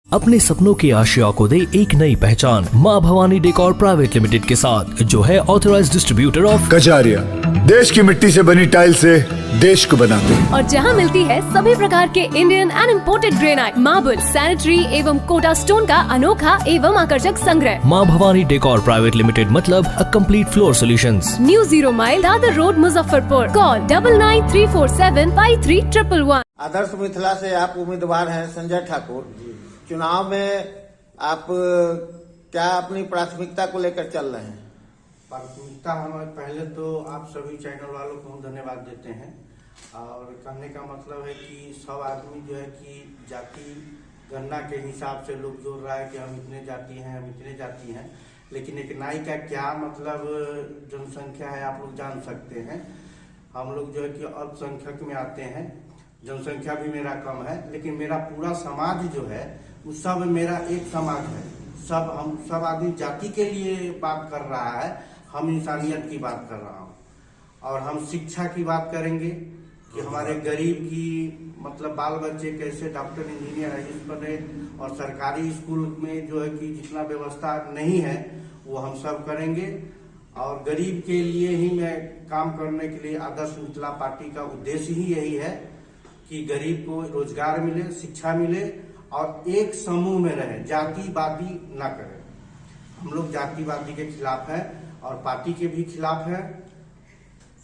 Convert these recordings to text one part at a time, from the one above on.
अपने सपनों की आशिया को दे एक नई पहचान माँ भवानी डेकोर प्राइवेट लिमिटेड के साथ, जो है ऑथराइज्ड डिस्ट्रीब्यूटर ऑफ कजारिया। देश की मिट्टी से बनी टाइल से देश को बनाते हैं। और जहाँ मिलती है सभी प्रकार के Indian and imported granite, marble, sanitary एवं कोटा स्टोन का अनोखा एवं आकर्षक संग्रह। माँ भवानी डेकोर प्राइवेट लिमिटेड मतलब a complete floor solutions. New 0 mile Dadar road, Muzaffarpur. Call 9934753111। आदर्श मिथिला से आप उम्मीदवार हैं संजय ठाकुर। चुनाव में आप क्या अपनी प्राथमिकता को लेकर चल रहे हैं? प्राथमिकता हमें पहले तो आप सभी चैनल वालों को हम धन्यवाद देते हैं। और कहने का मतलब है कि सब आदमी जो है कि जाति गणना के हिसाब से लोग जोड़ रहा है कि हम इतने जाति हैं, हम इतने जाति हैं, लेकिन एक नाई का क्या मतलब जनसंख्या है आप लोग जान सकते हैं। हम लोग जो है कि अल्पसंख्यक में आते हैं, जनसंख्या भी मेरा कम है, लेकिन मेरा पूरा समाज जो है वो सब मेरा एक समाज है। हम सब आदमी जाति के लिए बात कर रहा है, हम इंसानियत की बात कर रहा हूँ। और हम शिक्षा की बात करेंगे कि हमारे गरीब की मतलब बाल बच्चे कैसे डॉक्टर, इंजीनियर, आईएएस बने, और सरकारी स्कूल में जो है कि जितना व्यवस्था नहीं है वो हम सब करेंगे। और गरीब के लिए ही मैं काम करने के लिए आदर्श मिथिला पार्टी का उद्देश्य ही यही है कि गरीब को रोजगार मिले, शिक्षा मिले और एक समूह में रहे, जातिवादी ना करें। हम लोग जातिवादी के खिलाफ हैं और पार्टी के भी खिलाफ हैं।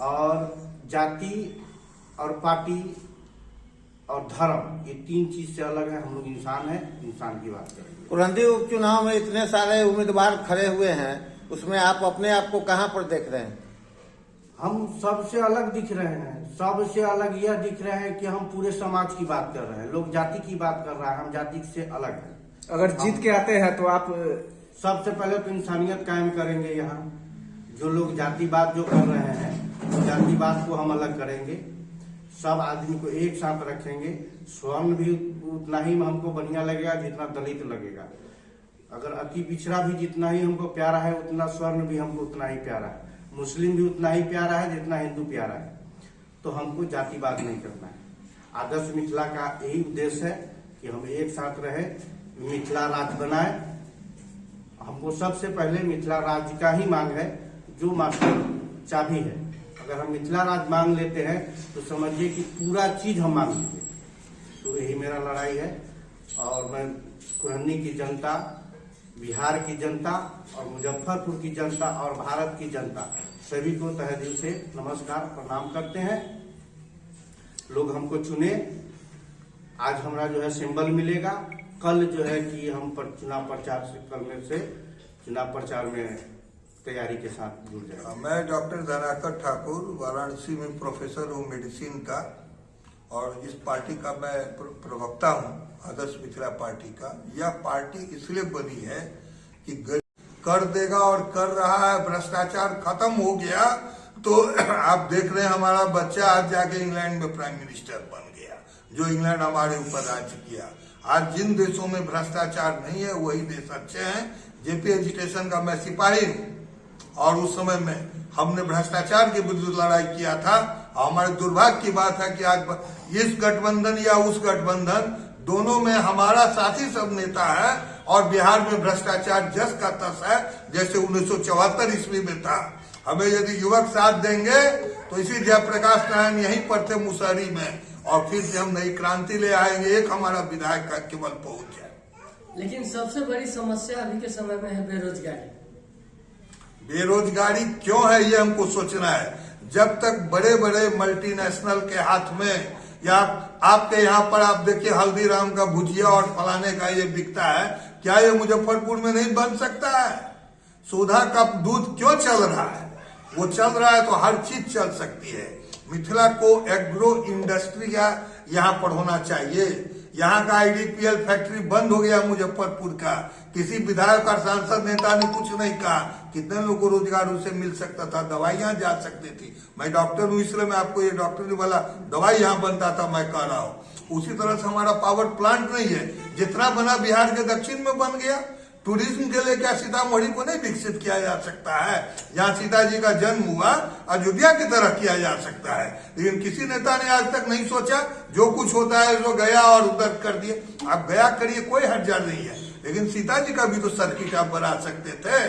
और जाति और पार्टी और धर्म ये तीन चीज से अलग है। हम लोग इंसान हैं, इंसान की बात करेंगे। कुरंदी उपचुनाव में इतने सारे उम्मीदवार खड़े हुए हैं, उसमें आप अपने आप को कहां पर देख रहे हैं? हम सबसे अलग दिख रहे हैं। सबसे अलग यह दिख रहे हैं कि हम पूरे समाज की बात कर रहे हैं। लोग जाति की बात कर रहा है, हम जाति से अलग हैं। अगर जीत के आते हैं तो आप सबसे पहले तो इंसानियत कायम करेंगे। यहाँ जो लोग जातिवाद जो कर रहे हैं, जातिवाद को हम अलग करेंगे। सब आदमी को एक साथ रखेंगे। स्वर्ण भी उतना ही हमको बढ़िया लगेगा जितना दलित लगेगा। अगर अति पिछड़ा भी जितना ही हमको प्यारा है, उतना स्वर्ण भी हमको उतना ही प्यारा है। मुस्लिम भी उतना ही प्यारा है जितना हिंदू प्यारा है। तो हमको जातिवाद नहीं करना है। आदर्श मिथिला का यही उद्देश्य है कि हम एक साथ रहे, मिथिला राज्य बनाए। हमको सबसे पहले मिथिला राज्य का ही मांग है, जो मास्टर चाबी है। अगर हम मिथिला राज्य मांग लेते हैं तो समझिए कि पूरा चीज हम मांग लेंगे। तो यही मेरा लड़ाई है। और मैं कुरहनी की जनता, बिहार की जनता और मुजफ्फरपुर की जनता और भारत की जनता सभी को तहे दिल से नमस्कार प्रणाम करते हैं। लोग हमको चुने। आज हमारा जो है सिंबल मिलेगा। कल जो है कि हम चुनाव प्रचार से कल में से चुनाव प्रचार में तैयारी के साथ जुड़ जाएगा। मैं डॉक्टर धनाकर ठाकुर वाराणसी में प्रोफेसर हूँ मेडिसिन का, और इस पार्टी का मैं प्रवक्ता हूँ, आदर्श मिथिला पार्टी का। यह पार्टी इसलिए बनी है कि कर देगा और कर रहा है। भ्रष्टाचार खत्म हो गया तो आप देख रहे हैं हमारा बच्चा आज जाके इंग्लैंड में प्राइम मिनिस्टर बन गया, जो इंग्लैंड हमारे ऊपर राज्य किया। आज जिन देशों में भ्रष्टाचार नहीं है वही देश अच्छे हैं। जेपी एजुकेशन का मैं सिपाही हूँ और उस समय में हमने भ्रष्टाचार के विरुद्ध लड़ाई किया था। हमारे दुर्भाग्य की बात है कि आज इस गठबंधन या उस गठबंधन दोनों में हमारा साथी सब नेता है और बिहार में भ्रष्टाचार जस का तस है, जैसे 1974 ईस्वी में था। हमें यदि युवक साथ देंगे तो इसी जयप्रकाश नारायण यहीं पर थे मुसहरी में, और फिर से हम नई क्रांति ले आएंगे। एक हमारा विधायक का केवल पहुंच है। लेकिन सबसे बड़ी समस्या अभी के समय में है बेरोजगारी। बेरोजगारी क्यों है ये हमको सोचना है। जब तक बड़े बड़े मल्टीनेशनल के हाथ में, या आपके यहाँ पर आप देखिए हल्दीराम का भुजिया और फलाने का ये बिकता है, क्या ये मुजफ्फरपुर में नहीं बन सकता है? सुधा का दूध क्यों चल रहा है? वो चल रहा है तो हर चीज चल सकती है। मिथिला को एग्रो इंडस्ट्री का यहाँ पर होना चाहिए। यहाँ का आईडीपीएल फैक्ट्री बंद हो गया मुजफ्फरपुर का। किसी विधायक और सांसद नेता ने कुछ नहीं कहा। कितने लोगों को रोजगार उससे मिल सकता था, दवाइयां जा सकती थी। मैं डॉक्टर हूँ इसलिए मैं आपको ये डॉक्टरी वाला दवाई यहाँ बनता था मैं कह रहा हूँ। उसी तरह से हमारा पावर प्लांट नहीं है, जितना बना बिहार के दक्षिण में बन गया। टूरिज्म के लिए क्या सीतामढ़ी को नहीं विकसित किया जा सकता है? जहाँ सीता जी का जन्म हुआ अयोध्या की तरह किया जा सकता है, लेकिन किसी नेता ने आज तक नहीं सोचा। जो कुछ होता है जो गया और उधर कर दिए। आप गया करिए, कोई हर्जा नहीं है, लेकिन सीता जी का भी तो सर्किट आप बना सकते थे।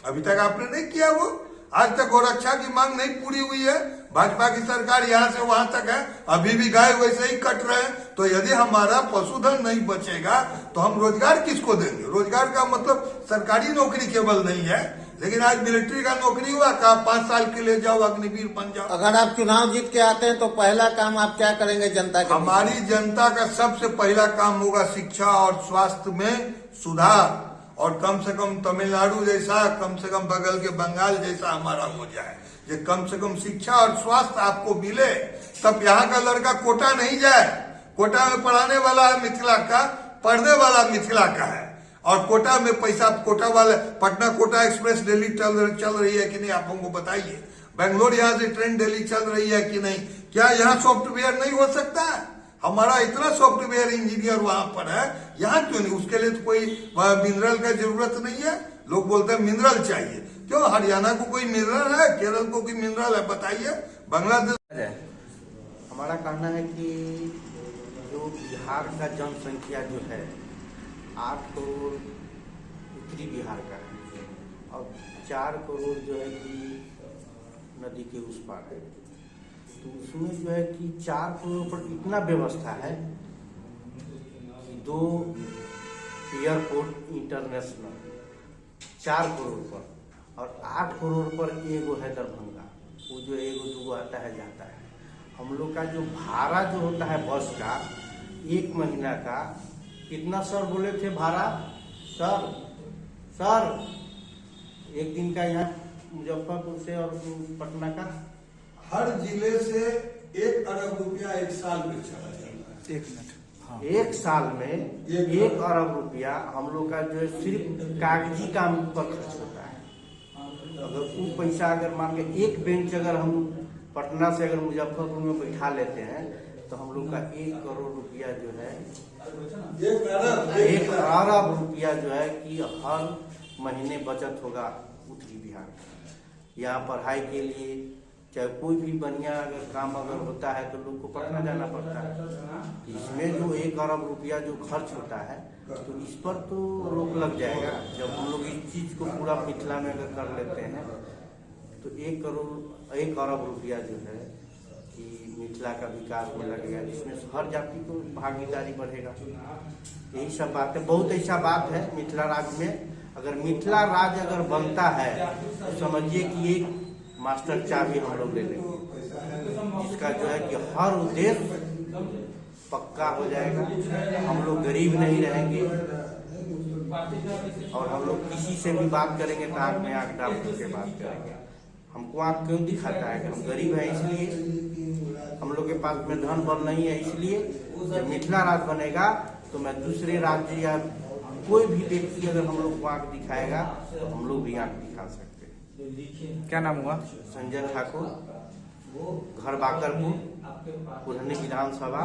अभी तक आपने नहीं किया वो। आज तक गोरक्षा की मांग नहीं पूरी हुई है। भाजपा की सरकार यहाँ से वहां तक है, अभी भी गाय वैसे ही कट रहे हैं। तो यदि हमारा पशुधन नहीं बचेगा तो हम रोजगार किसको देंगे? रोजगार का मतलब सरकारी नौकरी केवल नहीं है, लेकिन आज मिलिट्री का नौकरी हुआ का 5 साल के लिए जाओ, अग्निवीर बन जाओ। अगर आप चुनाव जीत के आते हैं तो पहला काम आप क्या करेंगे जनता के? हमारी जनता का सबसे पहला काम होगा शिक्षा और स्वास्थ्य में सुधार, और कम से कम तमिलनाडु जैसा, कम से कम बगल के बंगाल जैसा हमारा हो जाए। ये कम से कम शिक्षा और स्वास्थ्य आपको मिले, तब यहाँ का लड़का कोटा नहीं जाए। कोटा में पढ़ाने वाला है मिथिला का, पढ़ने वाला मिथिला का है। और कोटा में पैसा, कोटा वाले पटना कोटा एक्सप्रेस डेली चल रही है कि नहीं, आप हमको बताइए। बेंगलोर यहाँ से ट्रेन डेली चल रही है कि नहीं? क्या यहाँ सॉफ्टवेयर नहीं हो सकता है? हमारा इतना सॉफ्टवेयर इंजीनियर वहां पर है, यहाँ क्यों नहीं? उसके लिए तो कोई मिनरल का जरूरत नहीं है। लोग बोलते हैं मिनरल चाहिए, क्यों? हरियाणा को कोई मिनरल है? केरल को कोई मिनरल है? बताइए। बांग्लादेश, हमारा कहना है कि जो बिहार का जनसंख्या जो है 8 करोड़ उत्तरी बिहार का है, और 4 करोड़ जो है कि नदी के उस पार है। तो उसमें जो है कि 4 करोड़ पर इतना व्यवस्था है कि 2 एयरपोर्ट इंटरनेशनल 4 करोड़ पर, और 8 करोड़ पर एगो है दरभंगा। वो जो एगो दूगो आता है जाता है। हम लोग का जो भाड़ा जो होता है बस का 1 महीना का, कितना सर बोले थे भाड़ा? सर 1 दिन का यहाँ मुजफ्फरपुर से और पटना का हर जिले से 1 अरब रुपया 1 साल में चला जाता है। 1 मिनट। हाँ। 1 साल में 1 अरब रुपया हम लोग का जो है सिर्फ कागजी काम पर खर्च होता है। अगर वो पैसा अगर मान के एक बेंच अगर हम पटना से अगर मुजफ्फरपुर में बैठा लेते हैं तो हम लोग का 1 करोड़ रुपया जो है 1 अरब रुपया जो है कि हर महीने बचत होगा उत्तरी बिहार में। यहाँ पढ़ाई के लिए चाहे कोई भी बढ़िया अगर काम अगर होता है तो लोग को पटना जाना पड़ता है। इसमें जो 1 अरब रुपया जो खर्च होता है तो इस पर तो रोक लग जाएगा। जब हम लोग इस चीज को पूरा मिथिला में अगर कर लेते हैं तो 1 अरब रुपया जो है कि मिथिला का विकास में लगेगा, जिसमें हर जाति को भागीदारी बढ़ेगा। यही सब बात है। बहुत ऐसा बात है मिथिला राज्य में। अगर मिथिला राज्य अगर बनता है तो समझिए कि एक मास्टर चाबी हम लोग ले लेंगे, जिसका जो है कि हर उद्देश्य पक्का हो जाएगा। हम लोग गरीब नहीं रहेंगे, और हम लोग किसी से भी बात करेंगे तो आँख में आँख डाल करके बात करेंगे। हमको आँख क्यों दिखाता है कि हम गरीब हैं, इसलिए हम लोग के पास में धन बल नहीं है। इसलिए जब मिथिला राज्य बनेगा तो मैं दूसरे राज्य या कोई भी व्यक्ति अगर हम लोग को आँख दिखाएगा तो हम लोग भी आँख दिखा सकते हैं। क्या नाम हुआ? संजय ठाकुर, घर बाकरपुर, पुरानी विधानसभा,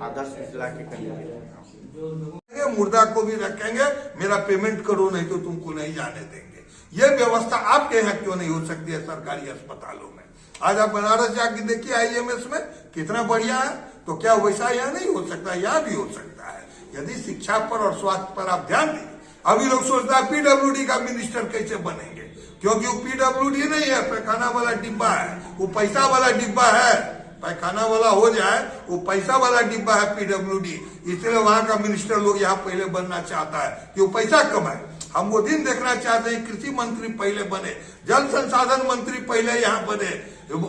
आदर्श मिथिला के कैंडिडेट। मुर्दा को भी रखेंगे, मेरा पेमेंट करो नहीं तो तुमको नहीं जाने देंगे। ये व्यवस्था आपके यहाँ क्यों नहीं हो सकती है सरकारी अस्पतालों में? आज आप बनारस जाके देखिए IMS में कितना बढ़िया है, तो क्या वैसा यहाँ नहीं हो सकता? यहाँ भी हो सकता है यदि शिक्षा पर और स्वास्थ्य पर आप ध्यान दें। अभी लोग सोचता है PWD का मिनिस्टर कैसे बनेंगे, क्योंकि वो PWD नहीं है, पैखाना वाला डिब्बा है, वो पैसा वाला डिब्बा है। पैखाना वाला हो जाए, वो पैसा वाला डिब्बा है PWD, इसलिए वहां का मिनिस्टर लोग यहाँ पहले बनना चाहता है कि वो पैसा कमाए। हम वो दिन देखना चाहते हैं कृषि मंत्री पहले बने, जल संसाधन मंत्री पहले यहाँ बने,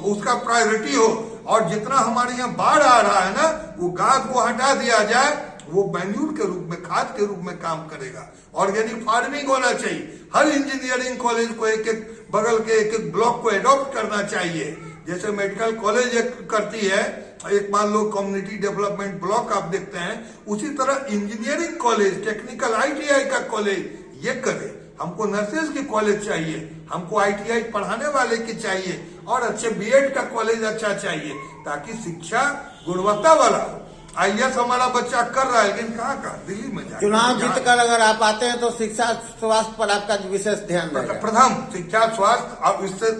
उसका प्रायोरिटी हो। और जितना हमारे यहाँ बाढ़ आ रहा है ना, वो गाद को हटा दिया जाए, वो मैन्यूर के रूप में, खाद के रूप में काम करेगा। ऑर्गेनिक फार्मिंग होना चाहिए। हर इंजीनियरिंग कॉलेज को एक बगल के एक ब्लॉक को एडॉप्ट करना चाहिए, जैसे मेडिकल कॉलेज एक करती है, एक मान लो कम्युनिटी डेवलपमेंट ब्लॉक आप देखते हैं, उसी तरह इंजीनियरिंग कॉलेज, टेक्निकल ITI का कॉलेज ये करे। हमको नर्सेज की कॉलेज चाहिए, हमको ITI पढ़ाने वाले की चाहिए, और अच्छे BEd का कॉलेज अच्छा चाहिए, ताकि शिक्षा गुणवत्ता वाला हो। IAS हमारा बच्चा कर रहा है, लेकिन कहाँ का, दिल्ली में जाके चुनाव जीतकर अगर आप आते हैं तो शिक्षा स्वास्थ्य पर आपका विशेष ध्यान रहेगा। प्रथम शिक्षा स्वास्थ्य, अब इससे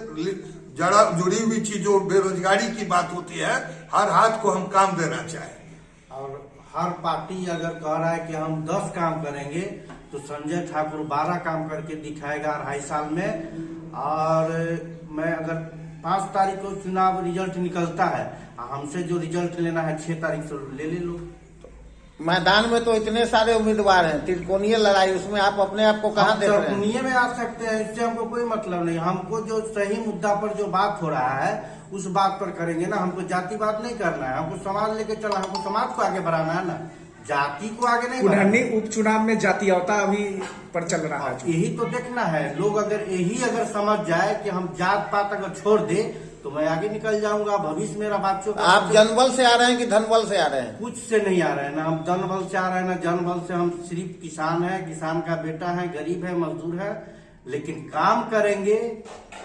जुड़ी हुई चीजों, बेरोजगारी की बात होती है, हर हाथ को हम काम देना चाहेंगे। और हर पार्टी अगर कह रहा है कि हम 10 काम करेंगे तो संजय ठाकुर 12 काम करके दिखाएगा 2.5 साल में। और मैं अगर 5 तारीख को चुनाव रिजल्ट निकलता है, हमसे जो रिजल्ट लेना है 6 तारीख से ले लो। मैदान में तो इतने सारे उम्मीदवार हैं, त्रिकोणीय लड़ाई, उसमें आप अपने आप को कहाँ देख रहे हैं? त्रिकोणीय में आ सकते हैं, इससे हमको कोई मतलब नहीं। हमको जो सही मुद्दा पर जो बात हो रहा है उस बात पर करेंगे ना। हमको जातिवाद नहीं करना है, हमको समाज लेके चलना, हमको समाज को आगे बढ़ाना है ना, जाति को आगे नहीं बढ़ाना। कुल्हनी उपचुनाव में जातीयता अभी पर चल रहा है। यही तो देखना है। लोग अगर यही अगर समझ जाए कि हम जात पात अगर छोड़ दे तो मैं आगे निकल जाऊंगा, भविष्य मेरा बच्चों का। आप जनबल से आ रहे हैं कि धनबल से आ रहे हैं? कुछ से नहीं आ रहे हैं ना, हम धनबल से आ रहे हैं ना जनबल से। हम सिर्फ किसान है, किसान का बेटा है, गरीब है, मजदूर है, लेकिन काम करेंगे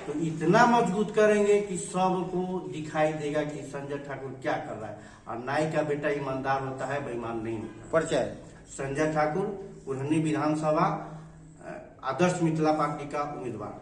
तो इतना मजबूत करेंगे कि सबको दिखाई देगा कि संजय ठाकुर क्या कर रहा है। और नाई का बेटा ईमानदार होता है, बेईमान नहीं होता। परिचय? संजय ठाकुर, कुल्हनी विधानसभा, आदर्श मिथिला पार्टी का उम्मीदवार।